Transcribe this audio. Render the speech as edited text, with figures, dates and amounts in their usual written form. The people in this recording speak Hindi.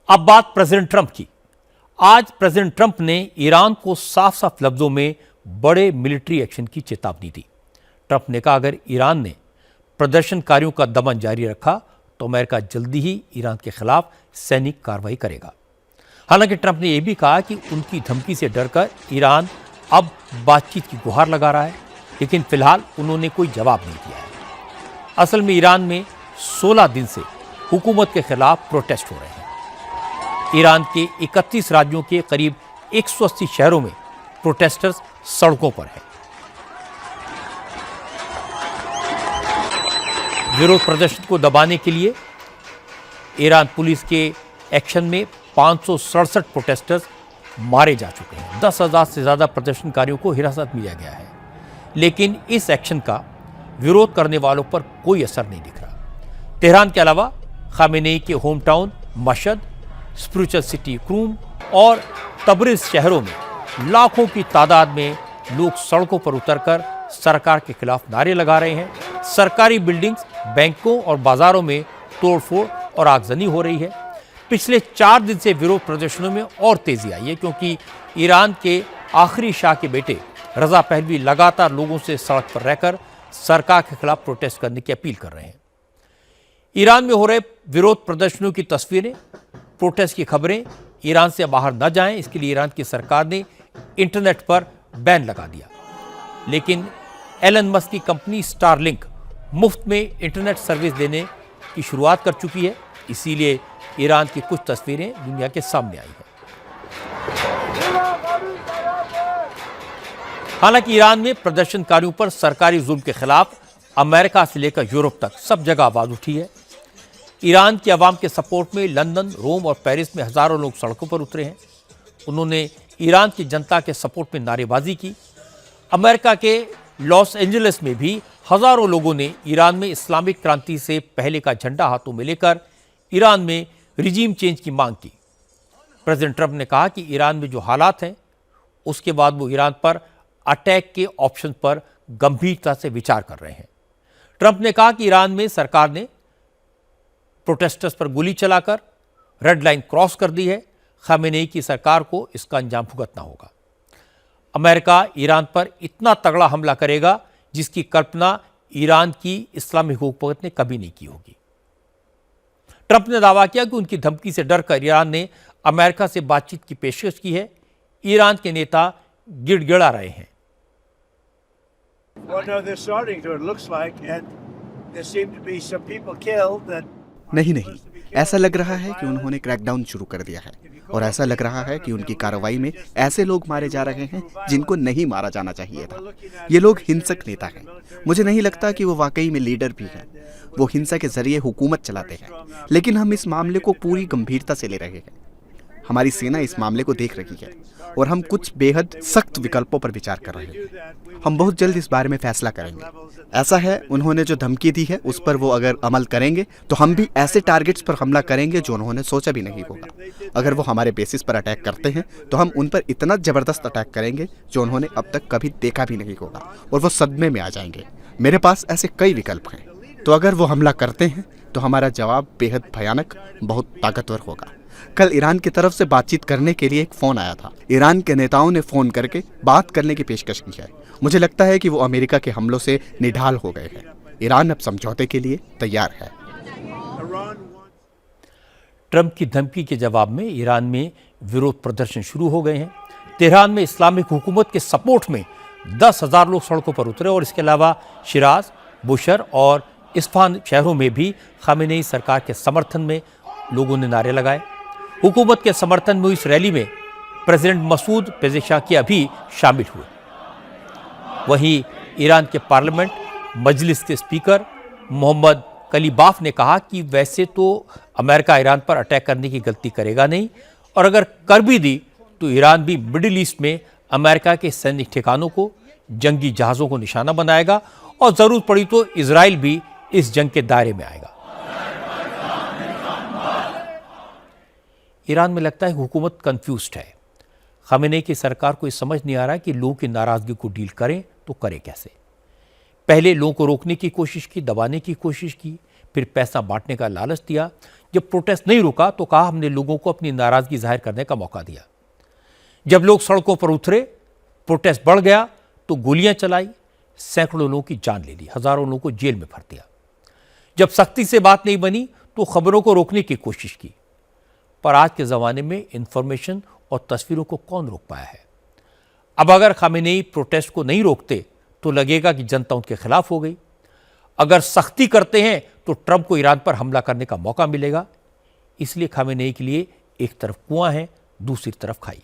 अब बात प्रेसिडेंट ट्रंप की। आज प्रेसिडेंट ट्रंप ने ईरान को साफ साफ लफ्जों में बड़े मिलिट्री एक्शन की चेतावनी दी। ट्रंप ने कहा, अगर ईरान ने प्रदर्शनकारियों का दमन जारी रखा तो अमेरिका जल्दी ही ईरान के खिलाफ सैनिक कार्रवाई करेगा। हालांकि ट्रंप ने यह भी कहा कि उनकी धमकी से डरकर ईरान अब बातचीत की गुहार लगा रहा है, लेकिन फिलहाल उन्होंने कोई जवाब नहीं दिया है। असल में ईरान में 16 दिन से हुकूमत के खिलाफ प्रोटेस्ट हो रहे हैं। ईरान के 31 राज्यों के करीब 180 शहरों में प्रोटेस्टर्स सड़कों पर हैं। विरोध प्रदर्शन को दबाने के लिए ईरान पुलिस के एक्शन में 567 प्रोटेस्टर्स मारे जा चुके हैं। 10,000 से ज्यादा प्रदर्शनकारियों को हिरासत में लिया गया है, लेकिन इस एक्शन का विरोध करने वालों पर कोई असर नहीं दिख रहा। तेहरान के अलावा खामेनेई के home town Mashhad, spiritual city क्रूम और तबरिज शहरों में लाखों की तादाद में लोग सड़कों पर उतरकर सरकार के खिलाफ नारे लगा रहे हैं। सरकारी बिल्डिंग्स, बैंकों और बाजारों में तोड़फोड़ और आगजनी हो रही है। पिछले 4 दिन से विरोध प्रदर्शनों में और तेजी आई है, क्योंकि ईरान के आखिरी शाह के बेटे रजा पहलवी लगातार लोगों से सड़क पर रहकर सरकार के खिलाफ प्रोटेस्ट करने की अपील कर रहे हैं। ईरान में हो रहे विरोध प्रदर्शनों की तस्वीरें, प्रोटेस्ट की खबरें ईरान से बाहर न जाएं, इसके लिए ईरान की सरकार ने इंटरनेट पर बैन लगा दिया। लेकिन एलन मस्क की कंपनी स्टारलिंक मुफ्त में इंटरनेट सर्विस देने की शुरुआत कर चुकी है, इसीलिए ईरान की कुछ तस्वीरें दुनिया के सामने आई हैं। हालांकि ईरान में प्रदर्शनकारियों पर सरकारी जुल्म के खिलाफ अमेरिका से लेकर यूरोप तक सब जगह आवाज उठी है। ईरान की आवाम के सपोर्ट में लंदन, रोम और पेरिस में हजारों लोग सड़कों पर उतरे हैं। उन्होंने ईरान की जनता के सपोर्ट में नारेबाजी की। अमेरिका के लॉस एंजलिस में भी हजारों लोगों ने ईरान में इस्लामिक क्रांति से पहले का झंडा हाथों में लेकर ईरान में रिजीम चेंज की मांग की। प्रेसिडेंट ट्रंप ने कहा कि ईरान में जो हालात हैं, उसके बाद वो ईरान पर अटैक के ऑप्शन पर गंभीरता से विचार कर रहे हैं। ट्रंप ने कहा कि ईरान में सरकार ने प्रोटेस्टर्स पर गोली चलाकर रेड लाइन क्रॉस कर दी है। खामेनेई की सरकार को इसका अंजाम भुगतना होगा। अमेरिका ईरान पर इतना तगड़ा हमला करेगा जिसकी कल्पना ईरान की इस्लामिक हुकूमत ने कभी नहीं की होगी। ट्रंप ने दावा किया कि उनकी धमकी से डरकर ईरान ने अमेरिका से बातचीत की पेशकश की है। ईरान के नेता गिड़गिड़ा रहे हैं। नहीं, ऐसा लग रहा है कि उन्होंने क्रैकडाउन शुरू कर दिया है और ऐसा लग रहा है कि उनकी कार्रवाई में ऐसे लोग मारे जा रहे हैं जिनको नहीं मारा जाना चाहिए था। ये लोग हिंसक नेता हैं। मुझे नहीं लगता कि वो वाकई में लीडर भी हैं। वो हिंसा के जरिए हुकूमत चलाते हैं, लेकिन हम इस मामले को पूरी गंभीरता से ले रहे हैं। हमारी सेना इस मामले को देख रही है और हम कुछ बेहद सख्त विकल्पों पर विचार कर रहे हैं। हम बहुत जल्द इस बारे में फैसला करेंगे। ऐसा है, उन्होंने जो धमकी दी है उस पर वो अगर अमल करेंगे तो हम भी ऐसे टारगेट्स पर हमला करेंगे जो उन्होंने सोचा भी नहीं होगा। अगर वो हमारे बेसिस पर अटैक करते हैं तो हम उन पर इतना जबरदस्त अटैक करेंगे जो उन्होंने अब तक कभी देखा भी नहीं होगा और वो सदमे में आ जाएंगे। मेरे पास ऐसे कई विकल्प हैं। तो अगर वो हमला करते हैं तो हमारा जवाब बेहद भयानक, बहुत ताकतवर होगा। कल ईरान की तरफ से बातचीत करने के लिए एक फोन आया था। ईरान के नेताओं ने फोन करके बात करने की पेशकश की है। मुझे लगता है कि वो अमेरिका के हमलों से निढाल हो गए हैं। ईरान अब समझौते के लिए तैयार है। ट्रंप की धमकी के जवाब में ईरान में विरोध प्रदर्शन शुरू हो गए हैं। तेहरान में इस्लामिक हुकूमत के सपोर्ट में 10,000 लोग सड़कों पर उतरे और इसके अलावा शिराज, बुशर और इस्फहान शहरों में भी खामेनेई सरकार के समर्थन में लोगों ने नारे लगाए। हुकूमत के समर्थन में इस रैली में प्रेसिडेंट मसूद पेजेशकियां भी शामिल हुए। वहीं ईरान के पार्लियामेंट मजलिस के स्पीकर मोहम्मद कलीबाफ ने कहा कि वैसे तो अमेरिका ईरान पर अटैक करने की गलती करेगा नहीं, और अगर कर भी दी तो ईरान भी मिडिल ईस्ट में अमेरिका के सैनिक ठिकानों को, जंगी जहाज़ों को निशाना बनाएगा और ज़रूरत पड़ी तो इजराइल भी इस जंग के दायरे में आएगा। ईरान में लगता है कि हुकूमत कंफ्यूज्ड है। खामेनेई की सरकार को ये समझ नहीं आ रहा कि लोगों की नाराजगी को डील करें तो करें कैसे। पहले लोगों को रोकने की कोशिश की, दबाने की कोशिश की, फिर पैसा बांटने का लालच दिया। जब प्रोटेस्ट नहीं रुका तो कहा हमने लोगों को अपनी नाराजगी जाहिर करने का मौका दिया। जब लोग सड़कों पर उतरे, प्रोटेस्ट बढ़ गया तो गोलियां चलाई, सैकड़ों लोगों की जान ले ली, हजारों लोगों को जेल में भर दिया। जब सख्ती से बात नहीं बनी तो खबरों को रोकने की कोशिश की, पर आज के जमाने में इंफॉर्मेशन और तस्वीरों को कौन रोक पाया है। अब अगर खामेनेई प्रोटेस्ट को नहीं रोकते तो लगेगा कि जनता उनके खिलाफ हो गई। अगर सख्ती करते हैं तो ट्रंप को ईरान पर हमला करने का मौका मिलेगा। इसलिए खामेनेई के लिए एक तरफ कुआं है, दूसरी तरफ खाई।